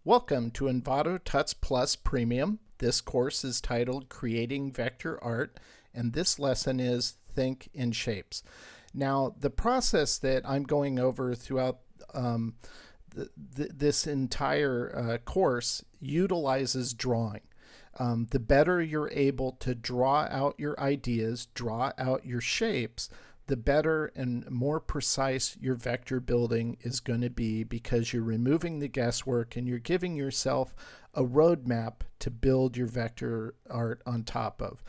Welcome to Envato Tuts Plus Premium. This course is titled Creating Vector Art, and this lesson is Think in Shapes. Now, the process that I'm going over throughout this entire course utilizes drawing. The better you're able to draw out your ideas, draw out your shapes, the better and more precise your vector building is going to be, because you're removing the guesswork and you're giving yourself a roadmap to build your vector art on top of.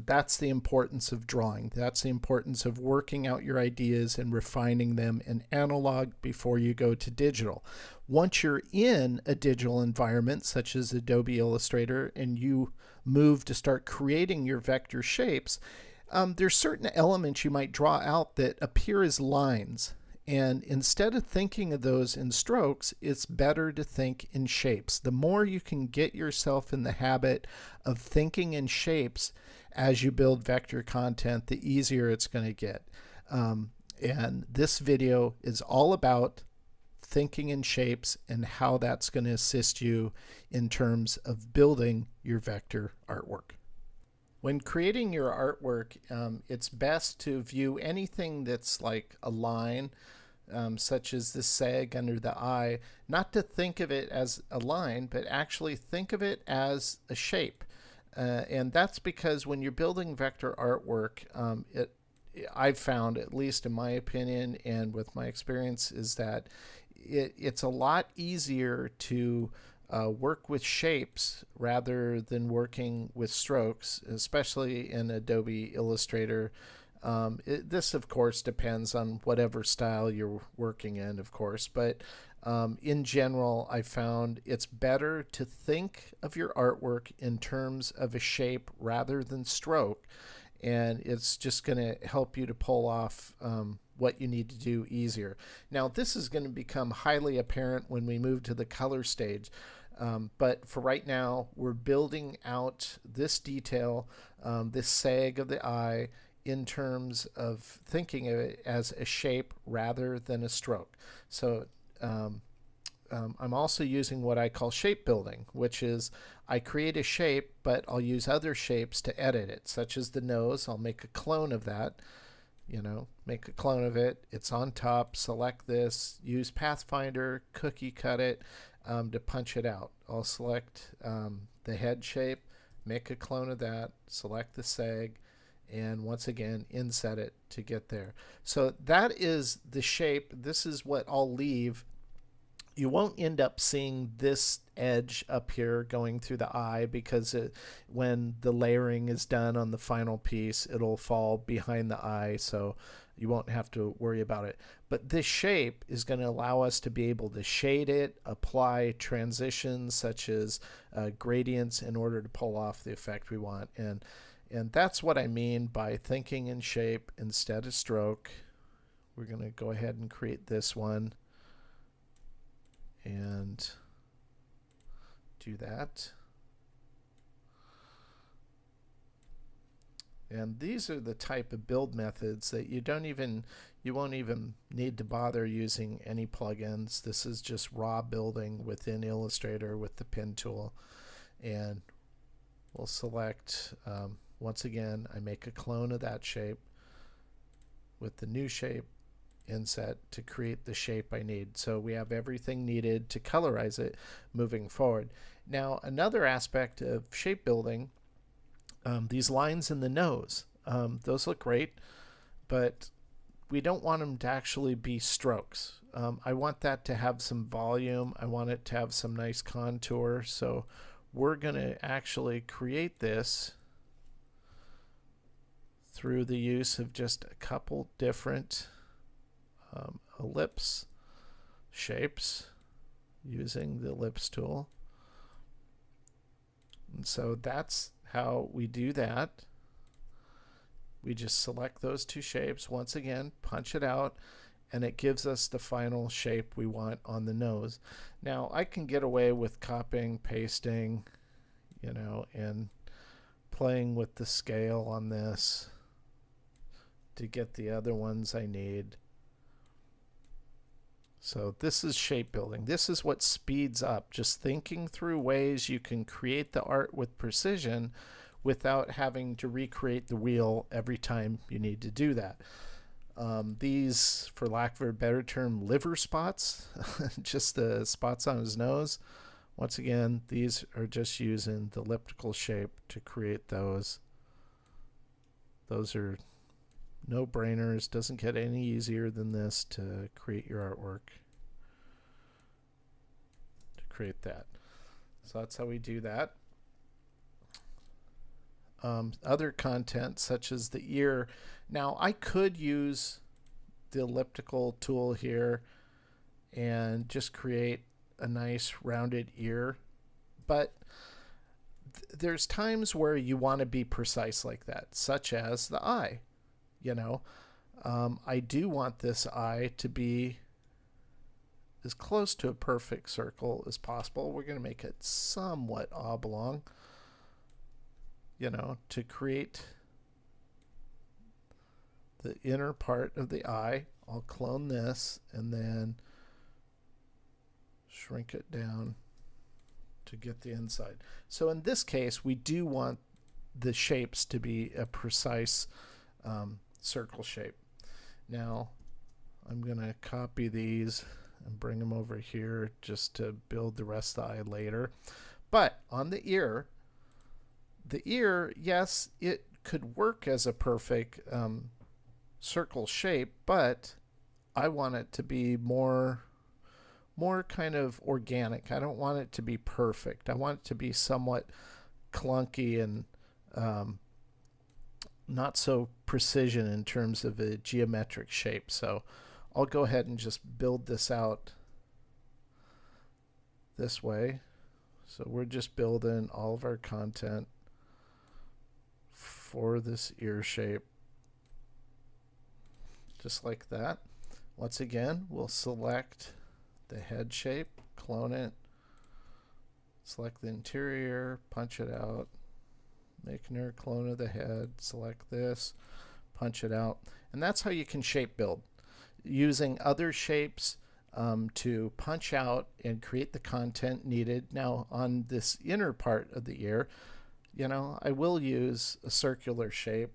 That's the importance of drawing. That's the importance of working out your ideas and refining them in analog before you go to digital. Once you're in a digital environment such as Adobe Illustrator and you move to start creating your vector shapes, there's certain elements you might draw out that appear as lines. And instead of thinking of those in strokes, it's better to think in shapes. The more you can get yourself in the habit of thinking in shapes as you build vector content, the easier it's going to get. And this video is all about thinking in shapes and how that's going to assist you in terms of building your vector artwork. When creating your artwork, it's best to view anything that's like a line, such as this sag under the eye, not to think of it as a line, but actually think of it as a shape. And that's because when you're building vector artwork, I've found, at least in my opinion and with my experience, is that it's a lot easier to work with shapes rather than working with strokes, especially in Adobe Illustrator. This, of course, depends on whatever style you're working in, of course, but in general, I found it's better to think of your artwork in terms of a shape rather than stroke, and it's just going to help you to pull off what you need to do easier. Now, this is going to become highly apparent when we move to the color stage. But for right now, we're building out this detail, this sag of the eye, in terms of thinking of it as a shape rather than a stroke. So I'm also using what I call shape building, which is I create a shape, but I'll use other shapes to edit it, such as the nose. I'll make a clone of that. Make a clone of it. It's on top. Select this. Use Pathfinder, cookie cut it to punch it out. I'll select the head shape, make a clone of that, select the sag, and once again inset it to get there. So that is the shape. This is what I'll leave. You won't end up seeing this edge up here going through the eye, because when the layering is done on the final piece, it'll fall behind the eye, so you won't have to worry about it. But this shape is going to allow us to be able to shade it, apply transitions such as gradients in order to pull off the effect we want. And that's what I mean by thinking in shape instead of stroke. We're going to go ahead and create this one and do that. And these are the type of build methods that you won't even need to bother using any plugins. This is just raw building within Illustrator with the pen tool. And we'll select, once again, I make a clone of that shape with the new shape, inset to create the shape I need. So we have everything needed to colorize it moving forward. Now, another aspect of shape building, these lines in the nose, those look great, but we don't want them to actually be strokes. I want that to have some volume. I want it to have some nice contour. So we're going to actually create this through the use of just a couple different ellipse shapes using the ellipse tool. And so that's how we do that. We just select those two shapes, once again, punch it out, and it gives us the final shape we want on the nose. Now, I can get away with copying, pasting, and playing with the scale on this to get the other ones I need. So this is shape building. This is what speeds up, just thinking through ways you can create the art with precision without having to recreate the wheel every time you need to do that. These, for lack of a better term, liver spots, just the spots on his nose. Once again, these are just using the elliptical shape to create those. Those are no-brainers. Doesn't get any easier than this to create your artwork. To create that. So that's how we do that. Other content such as the ear. Now I could use the elliptical tool here and just create a nice rounded ear, but there's times where you want to be precise like that, such as the eye. You know, I do want this eye to be as close to a perfect circle as possible. We're going to make it somewhat oblong, you know, to create the inner part of the eye. I'll clone this and then shrink it down to get the inside. So in this case, we do want the shapes to be a precise circle shape. Now I'm going to copy these and bring them over here just to build the rest of the eye later. But on the ear, yes, it could work as a perfect circle shape, but I want it to be more kind of organic. I don't want it to be perfect. I want it to be somewhat clunky and not so precision in terms of a geometric shape. So I'll go ahead and just build this out this way. So we're just building all of our content for this ear shape, just like that. Once again, we'll select the head shape, clone it, select the interior, punch it out, make another clone of the head, select this, punch it out. And that's how you can shape build, using other shapes to punch out and create the content needed. Now on this inner part of the ear, you know, I will use a circular shape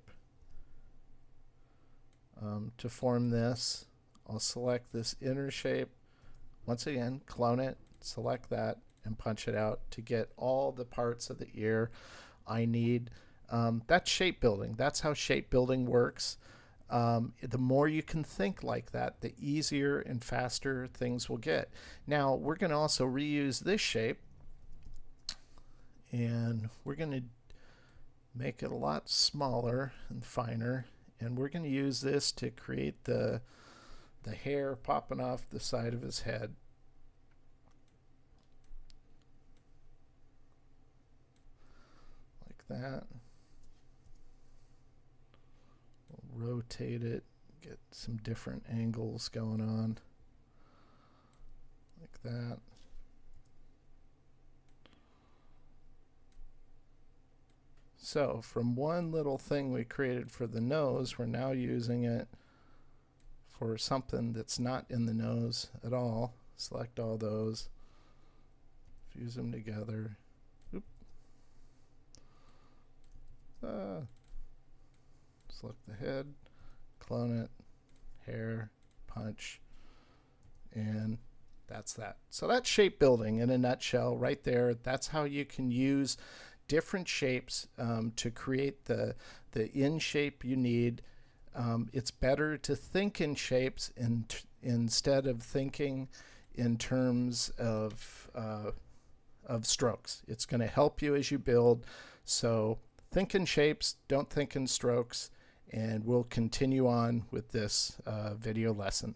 to form this. I'll select this inner shape, once again clone it, select that, and punch it out to get all the parts of the ear I need. That's shape building. That's how shape building works. The more you can think like that, the easier and faster things will get. Now we're going to also reuse this shape, and we're going to make it a lot smaller and finer, and we're going to use this to create the hair popping off the side of his head. Like that. We'll rotate it, get some different angles going on. Like that. So from one little thing we created for the nose, we're now using it for something that's not in the nose at all. Select all those, fuse them together. Oop. Select the head, clone it, hair, punch, and that's that. So that's shape building in a nutshell right there. That's how you can use different shapes to create the in shape you need. It's better to think in shapes instead of thinking in terms of strokes. It's going to help you as you build. So think in shapes, don't think in strokes, and we'll continue on with this video lesson.